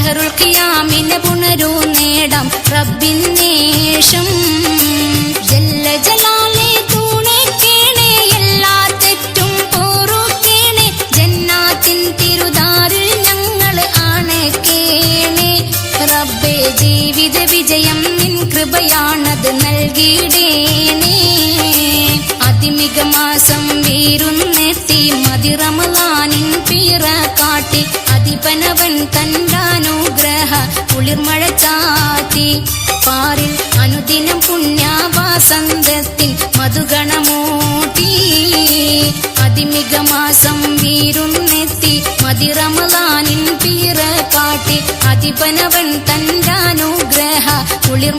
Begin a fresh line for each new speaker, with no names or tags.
ഷഹറുൽ ഖിയാമിനെ പുണരൂ നേടാം റബ്ബിന്നേഷം. ജല്ല ജലാലേ തൂണേക്കേണേ എല്ലാ തെറ്റും പോറുക്കേണേ ജന്നാത്തിൻ തിരുദാറിൽ ഞങ്ങൾ ആണക്കേണേ. റബ്ബേ ജീവിത വിജയം നിൻ കൃപയാണത് നൽകിയിടേണേ. അതിമിക മാസം വീരുന്നെത്തി മതി റമളാനിൻ പിറ കാട്ടി അധിപനവൻ തന്റാനുഗ്രഹ കുളിർമഴ ചാത്തി. പാറിൽ അനുദിനം പുണ്യവാസന്തത്തിൻ മധുഗണമൂട്ടി. അതിമിക മാസം വീരുന്നെത്തി മതി റമളാനിൻ പിറ കാട്ടി അധിപനവൻ തന്റാനുഗ്രഹ കുളിർ